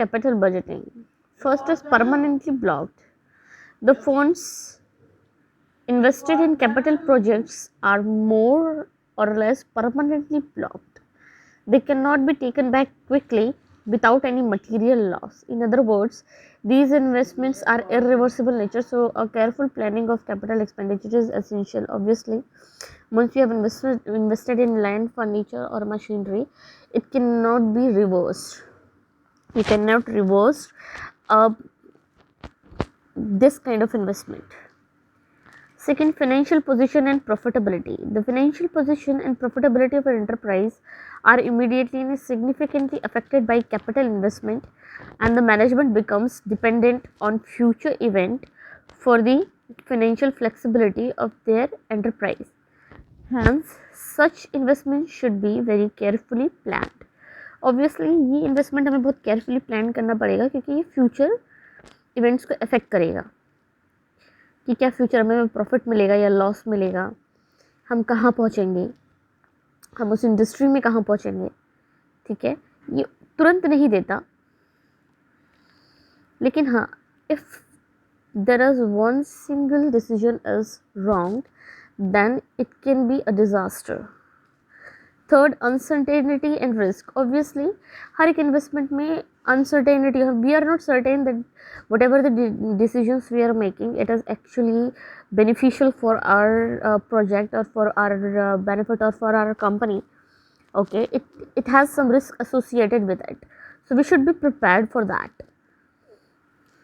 capital budgeting. First is permanently blocked. The funds invested in capital projects are more or less permanently blocked. They cannot be taken back quickly without any material loss. In other words, these investments are irreversible nature, so a careful planning of capital expenditure is essential. Obviously, once you have invested in land, furniture, or machinery, it cannot be reversed. You cannot reverse uh, this kind of investment. Second, financial position and profitability. The financial position and profitability of an enterprise are immediately and significantly affected by capital investment, and the management becomes dependent on future event for the financial flexibility of their enterprise. Hence, such investment should be very carefully planned. Obviously ये investment हमें बहुत carefully plan करना पड़ेगा, क्योंकि ये future events को affect करेगा कि क्या फ्यूचर में प्रॉफिट मिलेगा या लॉस मिलेगा, हम कहाँ पहुँचेंगे, हम उस इंडस्ट्री में कहाँ पहुँचेंगे. ठीक है, ये तुरंत नहीं देता, लेकिन हाँ, if there is one single decision is wrong, then it can be a disaster. Third, uncertainty and risk. Obviously हर एक इन्वेस्टमेंट में uncertainty, we are not certain that whatever the decisions we are making it is actually beneficial for our project or for our benefit or for our company. Okay, it has some risk associated with it, so we should be prepared for that.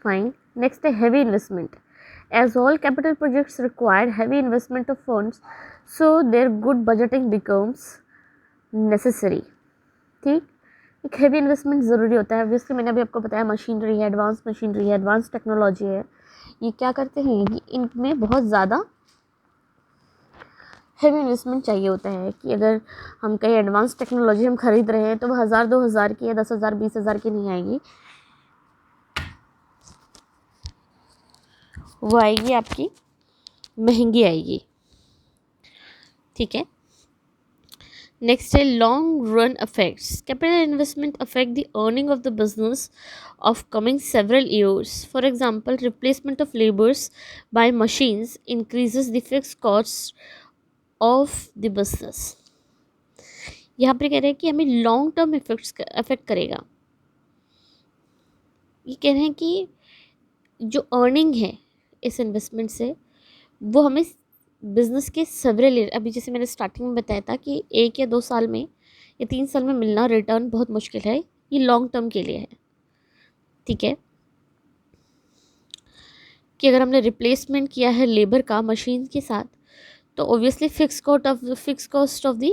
Fine. Next, a heavy investment. As all capital projects require heavy investment of funds, so their good budgeting becomes necessary. ठीक, एक heavy investment ज़रूरी होता है. Obviously मैंने अभी आपको बताया machinery है, एडवांस मशीनरी है, एडवांस टेक्नोलॉजी है. ये क्या करते हैं कि इनमें बहुत ज़्यादा हेवी इन्वेस्टमेंट चाहिए होता है. कि अगर हम कहीं एडवांस टेक्नोलॉजी हम खरीद रहे हैं तो वो 1000-2000 की या 10,000 20,000 की नहीं आएगी, वो आएगी आपकी महंगी आएगी. ठीक है. नेक्स्ट है long run effects. Capital investment affect the earning of the business of coming several years. For example, replacement of labors by machines increases the fixed costs of the business. यहाँ पर कह रहे हैं कि हमें लॉन्ग टर्म इफेक्ट्स अफेक्ट करेगा. ये कह रहे हैं कि जो अर्निंग है इस इन्वेस्टमेंट से वो हमें बिजनेस के सेवरल ईयर, अभी जैसे मैंने स्टार्टिंग में बताया था कि 1 या 2 साल में या 3 साल में मिलना रिटर्न बहुत मुश्किल है. ये लॉन्ग टर्म के लिए है. ठीक है, कि अगर हमने रिप्लेसमेंट किया है लेबर का मशीन के साथ तो obviously fix cost of the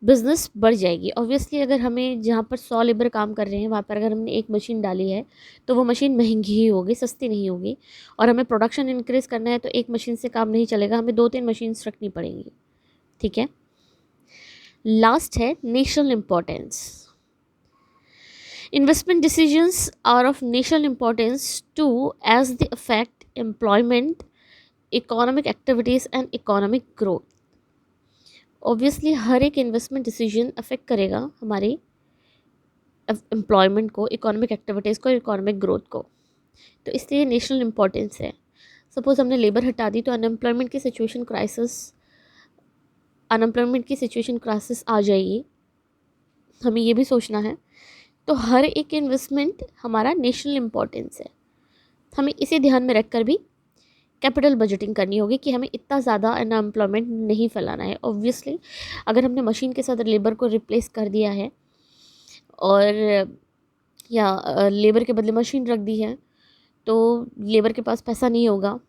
business बढ़ जाएगी. ऑब्वियसली अगर हमें जहाँ पर 100 लेबर काम कर रहे हैं वहाँ पर अगर हमने एक मशीन डाली है तो वो मशीन महंगी ही होगी, सस्ती नहीं होगी. और हमें प्रोडक्शन इंक्रीज़ करना है तो एक मशीन से काम नहीं चलेगा, हमें 2-3 मशीन्स रखनी पड़ेंगी. ठीक है. लास्ट है national importance. Investment decisions are of national importance too, as they affect employment, economic activities and economic growth. Obviously हर एक इन्वेस्टमेंट डिसीजन अफेक्ट करेगा हमारी एम्प्लॉयमेंट को, इकोनॉमिक एक्टिविटीज़ को, इकोनॉमिक ग्रोथ को. तो इसलिए नेशनल इम्पोर्टेंस है. सपोज हमने लेबर हटा दी तो अनएम्प्लॉयमेंट की सिचुएशन क्राइसिस आ जाएगी. हमें ये भी सोचना है. तो हर एक इन्वेस्टमेंट हमारा नेशनल इम्पोर्टेंस है. हमें इसे ध्यान में रखकर भी कैपिटल बजटिंग करनी होगी कि हमें इतना ज़्यादा अनएम्प्लॉयमेंट नहीं फैलाना है. ऑब्वियसली अगर हमने मशीन के साथ लेबर को रिप्लेस कर दिया है और या लेबर के बदले मशीन रख दी है तो लेबर के पास पैसा नहीं होगा,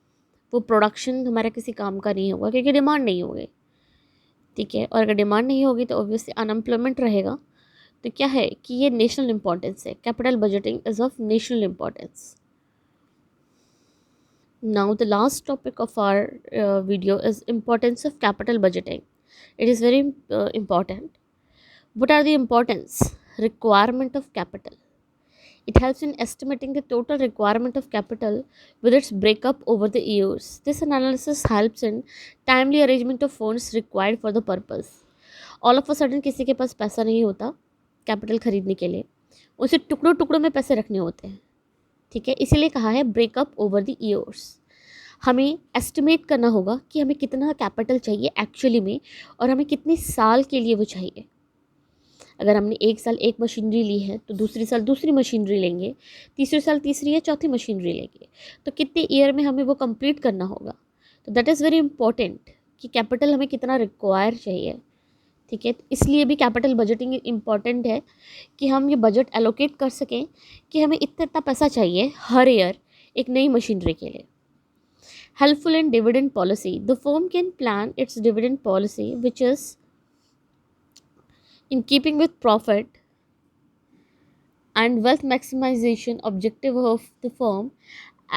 वो प्रोडक्शन हमारा किसी काम का नहीं होगा क्योंकि डिमांड नहीं होगी. ठीक है, और अगर डिमांड नहीं होगी तो ऑब्वियसली अनएम्प्लॉयमेंट रहेगा. तो क्या है कि ये नेशनल इम्पोर्टेंस है. Capital budgeting is of national importance. Now the last topic of our video is importance of capital budgeting. It is very important. What are the importance? Requirement of capital. It helps in estimating the total requirement of capital with its breakup over the years. This analysis helps in timely arrangement of funds required for the purpose. All of a sudden किसी के पास पैसा नहीं होता capital खरीदने के लिए, उसे टुकड़ों टुकड़ों में पैसे रखने होते हैं, ठीक है। इसीलिए कहा है ब्रेकअप ओवर द ईयर्स। हमें एस्टिमेट करना होगा कि हमें कितना कैपिटल चाहिए एक्चुअली में, और हमें कितने साल के लिए वो चाहिए। अगर हमने एक साल एक मशीनरी ली है तो दूसरी साल दूसरी मशीनरी लेंगे, तीसरे साल तीसरी या चौथी मशीनरी लेंगे, तो कितने ईयर में हमें वो कंप्लीट करना होगा। तो दैट इज़ वेरी इंपॉर्टेंट कि कैपिटल हमें कितना रिक्वायर चाहिए, ठीक है। तो इसलिए भी कैपिटल बजटिंग इम्पॉर्टेंट है कि हम ये बजट एलोकेट कर सकें कि हमें इतना इतना पैसा चाहिए हर ईयर एक नई मशीनरी के लिए। Helpful in dividend policy, the firm can plan it's dividend policy which is in keeping with profit and wealth maximization objective of the firm,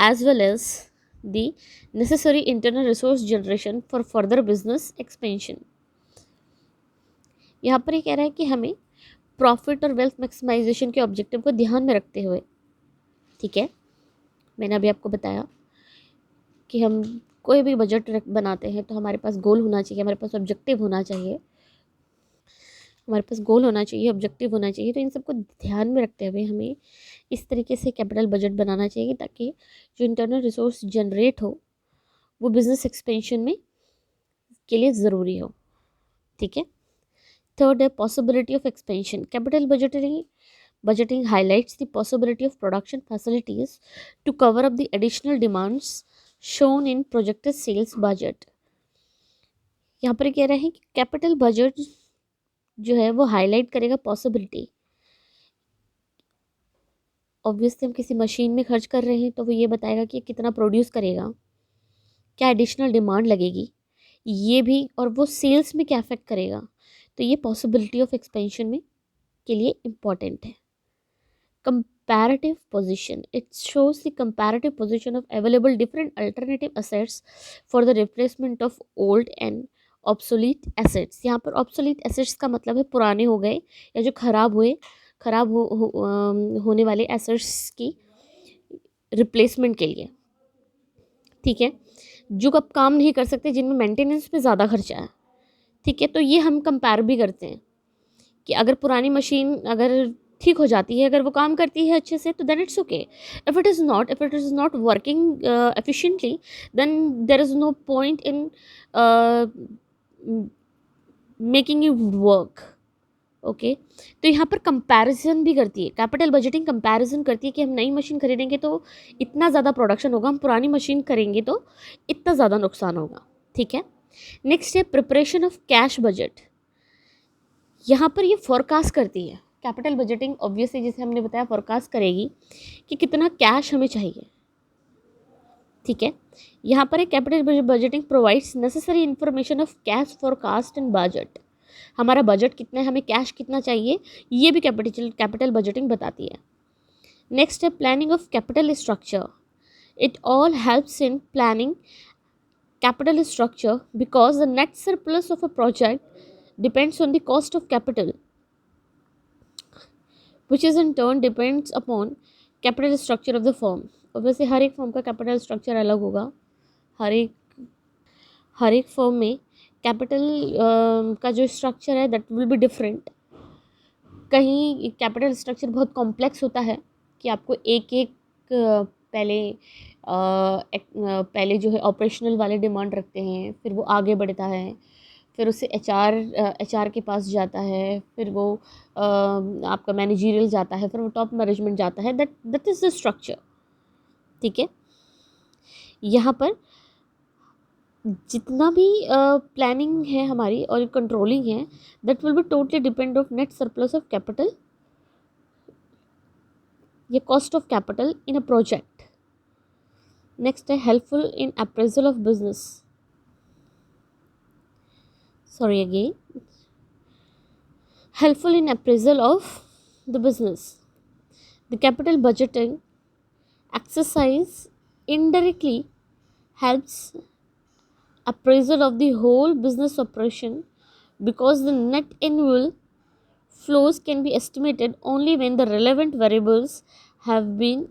as well as the necessary internal resource generation for further business expansion। यहाँ पर ये कह रहा है कि हमें profit और wealth maximisation के ऑब्जेक्टिव को ध्यान में रखते हुए, ठीक है, मैंने अभी आपको बताया कि हम कोई भी बजट बनाते हैं तो हमारे पास गोल होना चाहिए, हमारे पास ऑब्जेक्टिव होना चाहिए, हमारे पास गोल होना चाहिए, ऑब्जेक्टिव होना चाहिए। तो इन सबको ध्यान में रखते हुए हमें इस तरीके से कैपिटल बजट बनाना चाहिए ताकि जो इंटरनल रिसोर्स जनरेट हो वो बिजनेस एक्सपेंशन में के लिए ज़रूरी हो, ठीक है। थर्ड है possibility of expansion. Capital budgeting highlights the possibility of production facilities to cover up the additional demands shown in projected sales budget. यहाँ पर कह रहे हैं कि कैपिटल बजट जो है वो हाईलाइट करेगा पॉसिबिलिटी। ऑब्वियसली हम किसी मशीन में खर्च कर रहे हैं तो वो ये बताएगा कि कितना प्रोड्यूस करेगा, क्या एडिशनल डिमांड लगेगी, ये भी, और वो सेल्स में क्या अफेक्ट करेगा। तो ये पॉसिबिलिटी ऑफ एक्सपेंशन में के लिए इम्पॉर्टेंट है। Comparative position, it shows the comparative position of available different alternative assets for the replacement of old and obsolete assets. यहाँ पर ऑब्सोलीट एसेट्स का मतलब है पुराने हो गए या जो खराब होने वाले एसेट्स की रिप्लेसमेंट के लिए, ठीक है, जो अब काम नहीं कर सकते, जिनमें मेंटेनेंस में ज़्यादा खर्चा है, ठीक है। तो ये हम कंपेयर भी करते हैं कि अगर पुरानी मशीन अगर ठीक हो जाती है, अगर वो काम करती है अच्छे से, तो then it's okay. If it is not working efficiently, then there is no point in making it work, okay. तो यहाँ पर कंपैरिजन भी करती है कैपिटल बजटिंग, कंपैरिजन करती है कि हम नई मशीन खरीदेंगे तो इतना ज़्यादा प्रोडक्शन होगा, हम पुरानी मशीन करेंगे तो इतना ज़्यादा नुकसान होगा, ठीक है। नेक्स्ट है प्रिपरेशन ऑफ कैश बजट। यहाँ पर ये फोरकास्ट करती है कैपिटल बजटिंग, ऑब्वियसली जैसे हमने बताया फोरकास्ट करेगी कि कितना कैश हमें चाहिए, ठीक है। यहाँ पर एक capital budgeting provides necessary information of cash forecast and budget. हमारा बजट कितना है, हमें कैश कितना चाहिए, ये भी कैपिटल बजटिंग बताती है। नेक्स्ट है planning of capital structure. It all helps in planning capital structure because the net surplus of a project depends on the cost of capital, which is in turn depends upon capital structure of the firm। obviously हर एक firm का capital structure अलग होगा, हर एक firm में capital का जो structure है that will be different. कहीं कैपिटल स्ट्रक्चर बहुत कॉम्प्लेक्स होता है कि आपको एक एक पहले जो है ऑपरेशनल वाले डिमांड रखते हैं, फिर वो आगे बढ़ता है, फिर उससे एचआर के पास जाता है, फिर वो आपका मैनेजरियल जाता है, फिर वो टॉप मैनेजमेंट जाता है। दैट इज़ द स्ट्रक्चर, ठीक है। यहाँ पर जितना भी प्लानिंग है हमारी और कंट्रोलिंग है, that will be totally depend of net surplus of capital या cost of capital in a project. Next है helpful in appraisal of business, sorry again, helpful in appraisal of the business। The capital budgeting exercise indirectly helps appraisal of the whole business operation because the net annual flows can be estimated only when the relevant variables have been